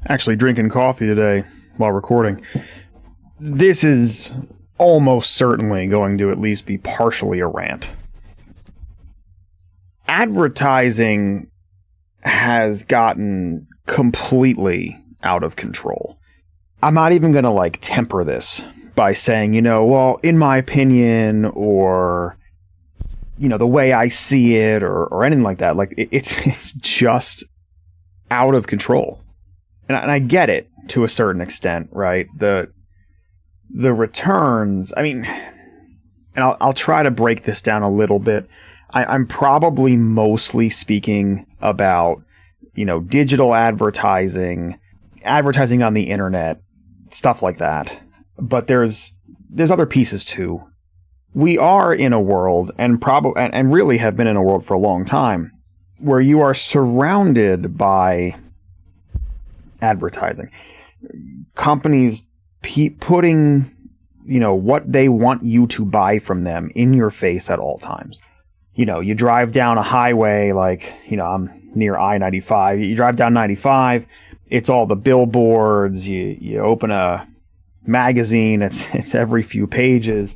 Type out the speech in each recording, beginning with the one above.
Actually drinking coffee today while recording. This is almost certainly going to at least be partially a rant. Advertising has gotten completely out of control. I'm not even going to temper this by saying, well, in my opinion, or, the way I see it, or anything like that. It's just out of control. And I get it to a certain extent, right? The returns, and I'll try to break this down a little bit. I'm probably mostly speaking about, digital advertising on the internet, stuff like that. But there's other pieces too. We are in a world, and really have been in a world for a long time, where you are surrounded by advertising. Companies putting, what they want you to buy from them in your face at all times. You drive down a highway, I'm near I-95. You drive down 95, it's all the billboards. You open a magazine, it's every few pages.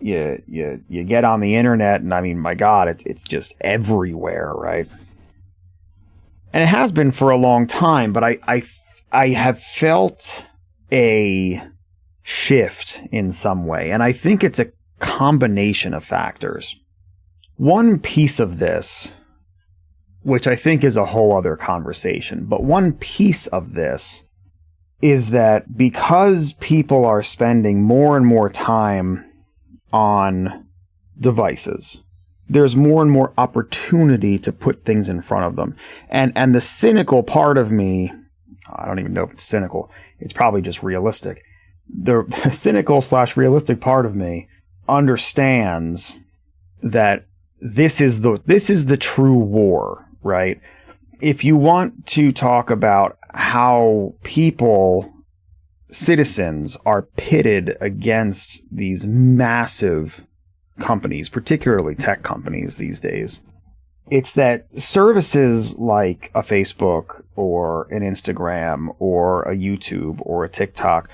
You get on the internet, and my God, it's just everywhere, right? And it has been for a long time, but I have felt a shift in some way, and I think it's a combination of factors. One piece of this, which I think is a whole other conversation, but one piece of this is that because people are spending more and more time on devices, there's more and more opportunity to put things in front of them. And the cynical part of me, I don't even know if it's cynical, it's probably just realistic. The cynical/realistic part of me understands that this is the true war, right? If you want to talk about how citizens are pitted against these massive companies, particularly tech companies these days, it's that services like a Facebook or an Instagram or a YouTube or a TikTok,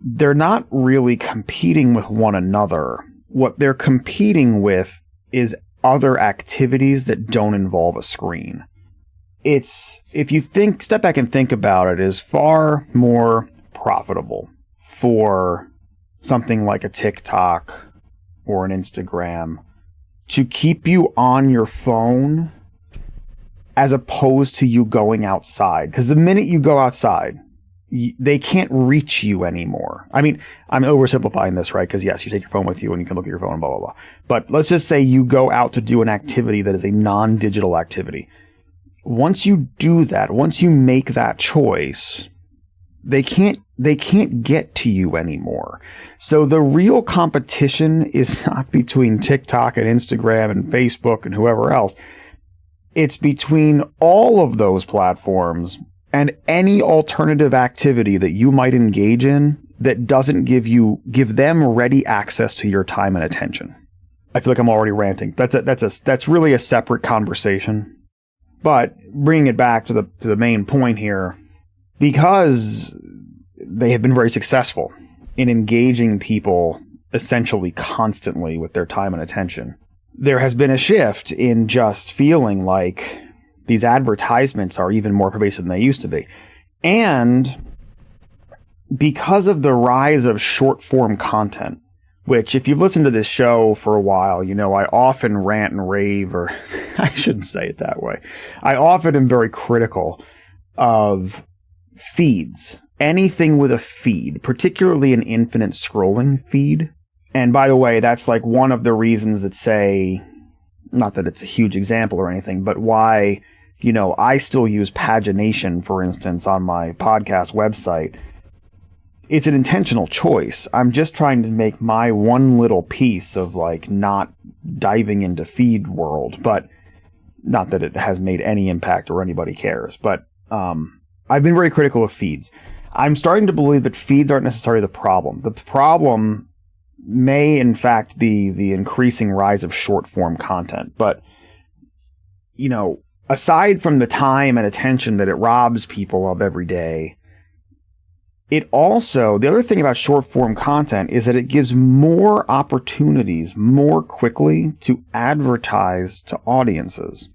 they're not really competing with one another. What they're competing with is other activities that don't involve a screen. If you step back and think about it, is far more profitable for something like a TikTok or an Instagram to keep you on your phone as opposed to you going outside. Because the minute you go outside, they can't reach you anymore. I'm oversimplifying this, right? Because yes, you take your phone with you and you can look at your phone and blah, blah, blah. But let's just say you go out to do an activity that is a non-digital activity. Once you do that, once you make that choice, they can't get to you anymore. So the real competition is not between TikTok and Instagram and Facebook and whoever else. It's between all of those platforms and any alternative activity that you might engage in that doesn't give them ready access to your time and attention. I feel like I'm already ranting. That's really a separate conversation. But bringing it back to the main point here, because they have been very successful in engaging people essentially constantly with their time and attention, there has been a shift in just feeling like these advertisements are even more pervasive than they used to be. And because of the rise of short form content, which if you've listened to this show for a while, I often rant and rave, or I shouldn't say it that way. I often am very critical of feeds. Anything with a feed, particularly an infinite scrolling feed. And by the way, that's one of the reasons that say, not that it's a huge example or anything, but why, I still use pagination, for instance, on my podcast website. It's an intentional choice. I'm just trying to make my one little piece of not diving into feed world, but not that it has made any impact or anybody cares. But I've been very critical of feeds. I'm starting to believe that feeds aren't necessarily the problem. The problem may, in fact, be the increasing rise of short-form content. But, aside from the time and attention that it robs people of every day, it also, the other thing about short form content is that it gives more opportunities more quickly to advertise to audiences.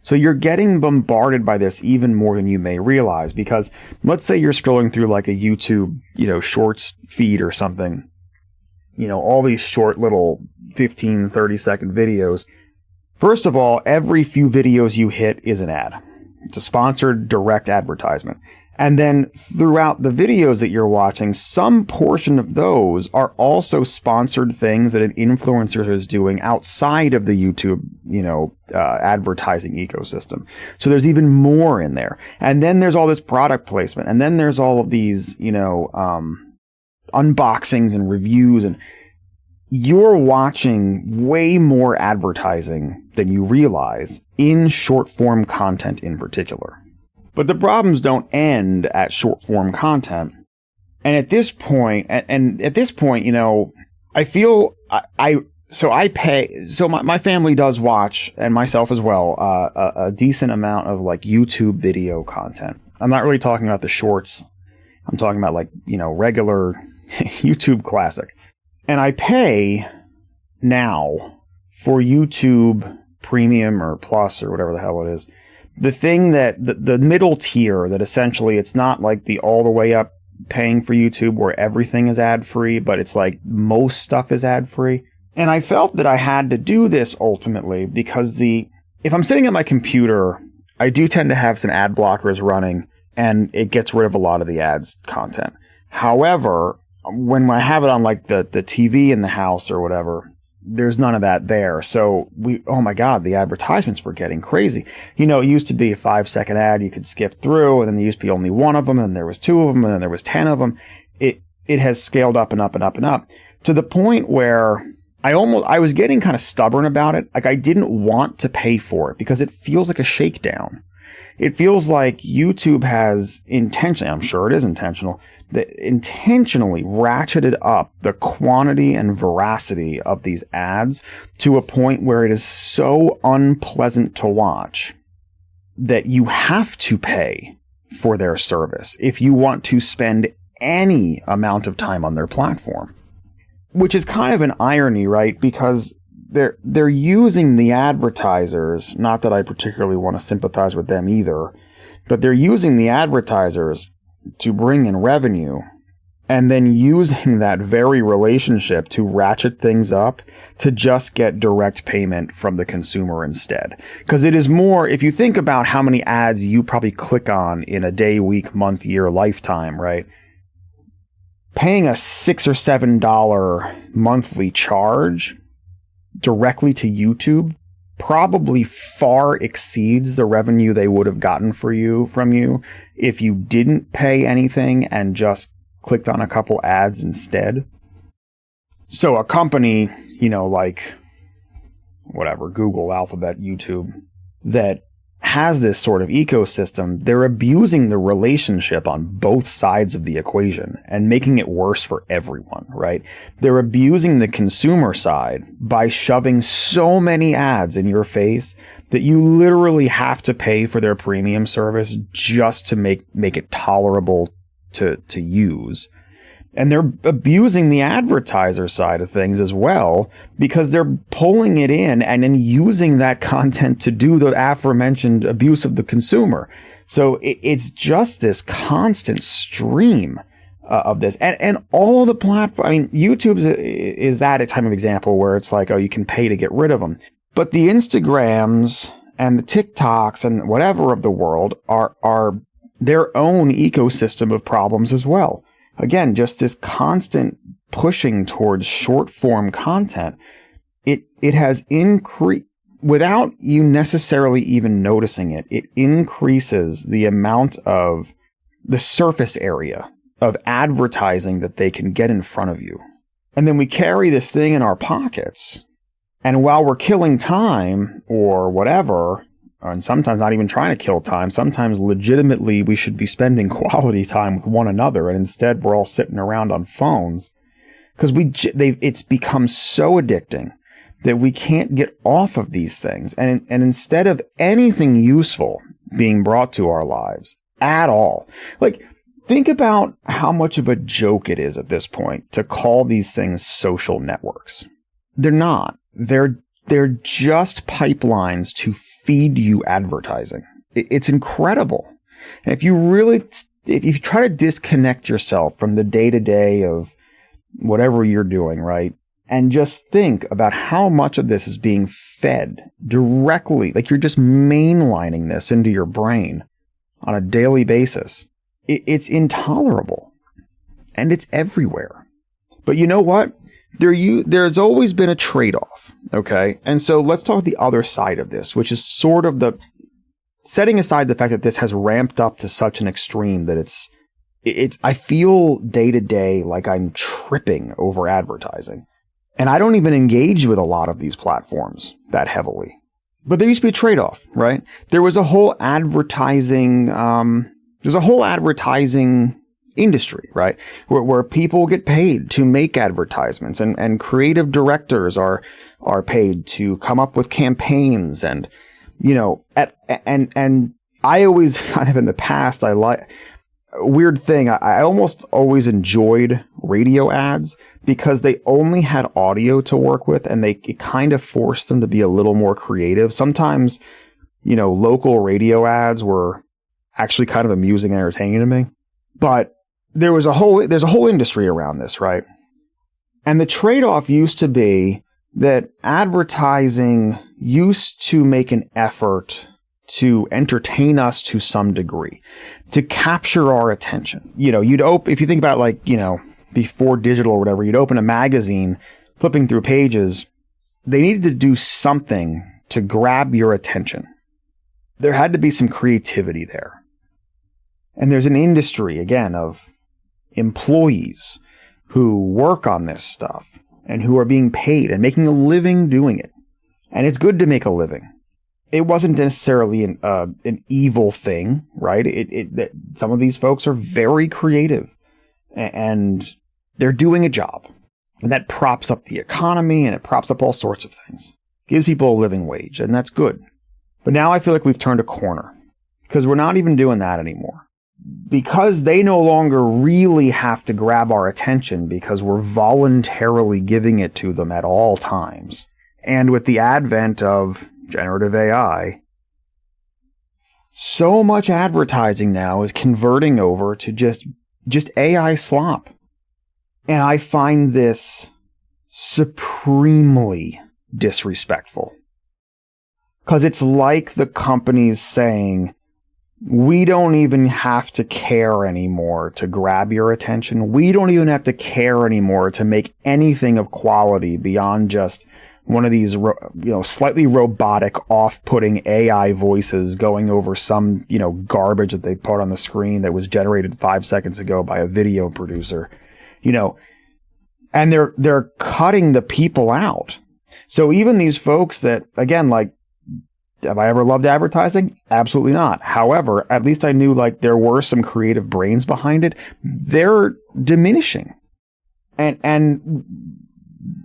So you're getting bombarded by this even more than you may realize, because let's say you're scrolling through like a YouTube, shorts feed or something, all these short little 15, 30-second videos. First of all, every few videos you hit is an ad. It's a sponsored direct advertisement. And then throughout the videos that you're watching, some portion of those are also sponsored things that an influencer is doing outside of the YouTube, advertising ecosystem. So there's even more in there. And then there's all this product placement. And then there's all of these, unboxings and reviews. And you're watching way more advertising than you realize in short form content in particular. But the problems don't end at short form content. And at this point, I feel I pay. So my family does watch, and myself as well, a decent amount of like YouTube video content. I'm not really talking about the shorts. I'm talking about like, regular YouTube classic. And I pay now for YouTube Premium or Plus or whatever the hell it is. The thing that the middle tier, that essentially it's not like the all the way up paying for YouTube where everything is ad free, but it's like most stuff is ad free. And I felt that I had to do this ultimately because if I'm sitting at my computer, I do tend to have some ad blockers running and it gets rid of a lot of the ads content. However, when I have it on like the TV in the house or whatever, there's none of that there. So oh my God, the advertisements were getting crazy. It used to be a 5-second ad you could skip through, and then there used to be only one of them, and there was 2 of them, and then there was 10 of them. It has scaled up and up and up and up to the point where I was getting kind of stubborn about it. Like I didn't want to pay for it because it feels like a shakedown. It feels like YouTube has intentionally, I'm sure it is intentional, that intentionally ratcheted up the quantity and veracity of these ads to a point where it is so unpleasant to watch that you have to pay for their service if you want to spend any amount of time on their platform. Which is kind of an irony, right? Because they're using the advertisers, not that I particularly want to sympathize with them either, but they're using the advertisers to bring in revenue, and then using that very relationship to ratchet things up to just get direct payment from the consumer instead. Because it is more, if you think about how many ads you probably click on in a day, week, month, year, lifetime, right? Paying a $6 or $7 monthly charge directly to YouTube probably far exceeds the revenue they would have gotten from you if you didn't pay anything and just clicked on a couple ads instead. So a company, like whatever, Google, Alphabet, YouTube, that has this sort of ecosystem, they're abusing the relationship on both sides of the equation and making it worse for everyone, right? They're abusing the consumer side by shoving so many ads in your face that you literally have to pay for their premium service just to make it tolerable to use. And they're abusing the advertiser side of things as well, because they're pulling it in and then using that content to do the aforementioned abuse of the consumer. So it's just this constant stream of this. And all the platforms, I mean, YouTube is that a type of example where it's like, oh, you can pay to get rid of them. But the Instagrams and the TikToks and whatever of the world are their own ecosystem of problems as well. Again, just this constant pushing towards short form content. It has increased, without you necessarily even noticing it, it increases the amount of the surface area of advertising that they can get in front of you. And then we carry this thing in our pockets. And while we're killing time or whatever, and sometimes not even trying to kill time, sometimes legitimately we should be spending quality time with one another, and instead we're all sitting around on phones because it's become so addicting that we can't get off of these things. And instead of anything useful being brought to our lives at all, like, think about how much of a joke it is at this point to call these things social networks. They're not. They're just pipelines to feed you advertising. It's incredible. And if you try to disconnect yourself from the day-to-day of whatever you're doing, right? And just think about how much of this is being fed directly, like you're just mainlining this into your brain on a daily basis. It's intolerable. And it's everywhere. But you know what? There's always been a trade-off, okay? And so let's talk the other side of this, which is sort of setting aside the fact that this has ramped up to such an extreme that I feel day to day like I'm tripping over advertising. And I don't even engage with a lot of these platforms that heavily. But there used to be a trade-off, right? There was a whole advertising, industry, right? Where people get paid to make advertisements, and creative directors are paid to come up with campaigns. And, you know, and I always kind of in the past, weird thing, I almost always enjoyed radio ads because they only had audio to work with, and it kind of forced them to be a little more creative. Sometimes, you know, local radio ads were actually kind of amusing and entertaining to me. But there's a whole industry around this, right? And the trade-off used to be that advertising used to make an effort to entertain us to some degree, to capture our attention. You know, if you think about, like, you know, before digital or whatever, you'd open a magazine, flipping through pages. They needed to do something to grab your attention. There had to be some creativity there. And there's an industry, again, of employees who work on this stuff and who are being paid and making a living doing it. And it's good to make a living. It wasn't necessarily an evil thing, right? Some of these folks are very creative and they're doing a job. And that props up the economy and it props up all sorts of things. Gives people a living wage, and that's good. But now I feel like we've turned a corner because we're not even doing that anymore. Because they no longer really have to grab our attention because we're voluntarily giving it to them at all times. And with the advent of generative AI, so much advertising now is converting over to just AI slop. And I find this supremely disrespectful. Because it's like the companies saying, we don't even have to care anymore to grab your attention. We don't even have to care anymore to make anything of quality beyond just one of these, slightly robotic, off-putting AI voices going over some, garbage that they put on the screen that was generated 5 seconds ago by a video producer, and they're cutting the people out. So even these folks that, again, like, have I ever loved advertising? Absolutely not. However, at least I knew like there were some creative brains behind it. They're diminishing. And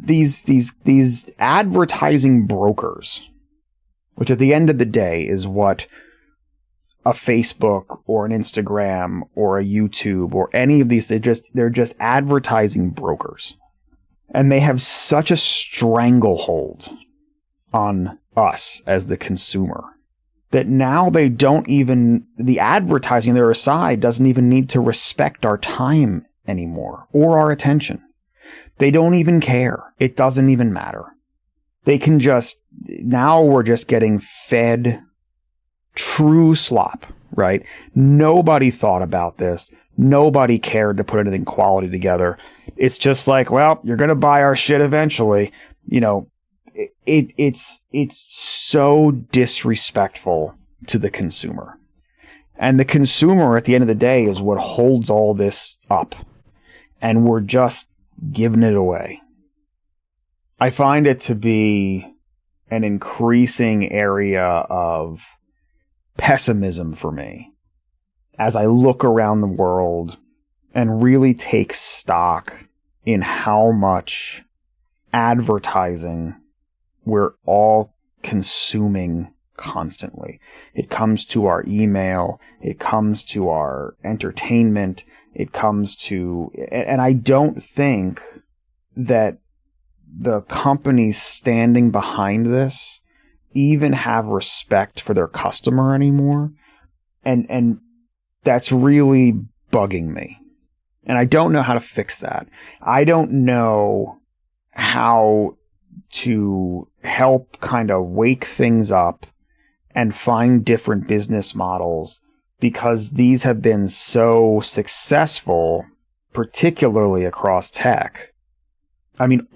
these advertising brokers, which at the end of the day is what a Facebook or an Instagram or a YouTube or any of these, they're just advertising brokers. And they have such a stranglehold on us as the consumer that now they don't even, the advertising on their side doesn't even need to respect our time anymore or our attention. They don't even care. It doesn't even matter. They can now we're just getting fed true slop, right? Nobody thought about this. Nobody cared to put anything quality together. It's just like, well, you're going to buy our shit eventually. It's so disrespectful to the consumer. And the consumer at the end of the day is what holds all this up. And we're just giving it away. I find it to be an increasing area of pessimism for me as I look around the world and really take stock in how much advertising we're all consuming constantly. It comes to our email, it comes to our entertainment, it comes to, and I don't think that the companies standing behind this even have respect for their customer anymore. And that's really bugging me. And I don't know how to fix that. I don't know how to help kind of wake things up and find different business models, because these have been so successful, particularly across tech. I mean,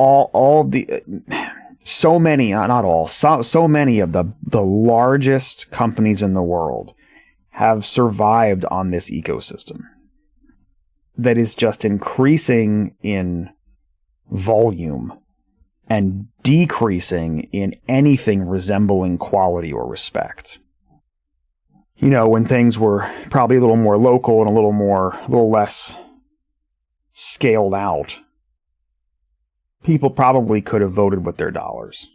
so many of the largest companies in the world have survived on this ecosystem that is just increasing in volume and decreasing in anything resembling quality or respect. You know, when things were probably a little more local and a little less scaled out, people probably could have voted with their dollars.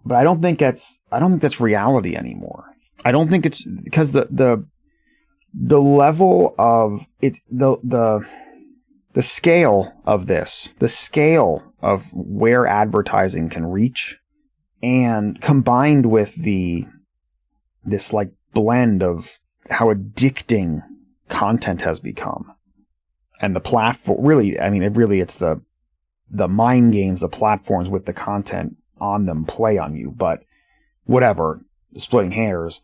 But I don't think that's reality anymore. I don't think it's because the level of it, the scale of this, the scale of where advertising can reach, and combined with this like blend of how addicting content has become, and the platform it's the mind games the platforms with the content on them play on you. But whatever, splitting hairs.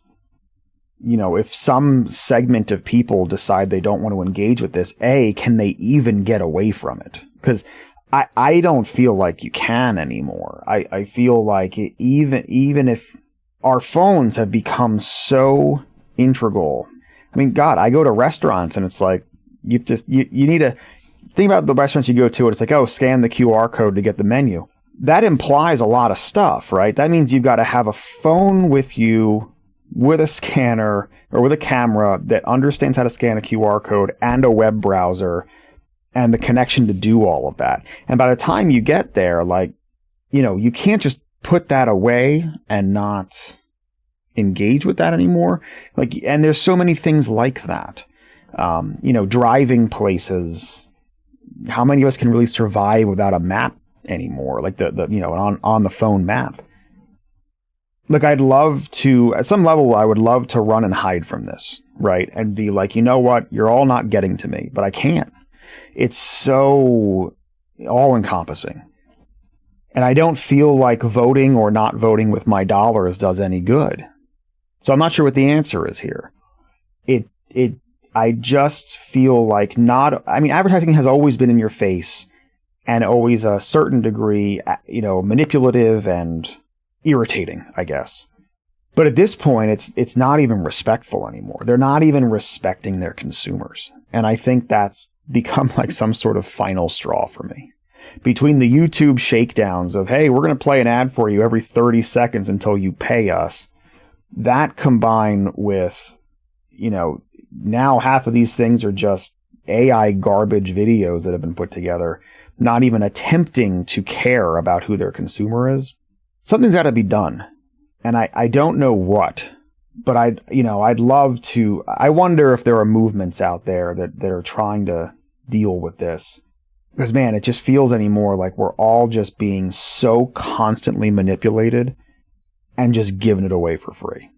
You know, if some segment of people decide they don't want to engage with this, can they even get away from it? Because I don't feel like you can anymore. I feel like even if our phones have become so integral. I mean, God, I go to restaurants and it's like, you need to think about the restaurants you go to, and it's like, oh, scan the QR code to get the menu. That implies a lot of stuff, right? That means you've got to have a phone with you with a scanner or with a camera that understands how to scan a QR code and a web browser and the connection to do all of that. And by the time you get there, like, you know, you can't just put that away and not engage with that anymore. Like, and there's so many things like that. You know, driving places. How many of us can really survive without a map anymore? Like on the phone map. Look, I'd love to, at some level, I would love to run and hide from this, right? And be like, you know what? You're all not getting to me, but I can't. It's so all-encompassing. And I don't feel like voting or not voting with my dollars does any good. So I'm not sure what the answer is here. I just feel like advertising has always been in your face and always a certain degree, you know, manipulative and irritating, I guess. But at this point, it's not even respectful anymore. They're not even respecting their consumers. And I think that's become like some sort of final straw for me. Between the YouTube shakedowns of, hey, we're going to play an ad for you every 30 seconds until you pay us, that combined with, you know, now half of these things are just AI garbage videos that have been put together, not even attempting to care about who their consumer is. Something's got to be done. And I don't know what, but I'd love to. I wonder if there are movements out there that are trying to deal with this. Because, man, it just feels anymore like we're all just being so constantly manipulated and just giving it away for free.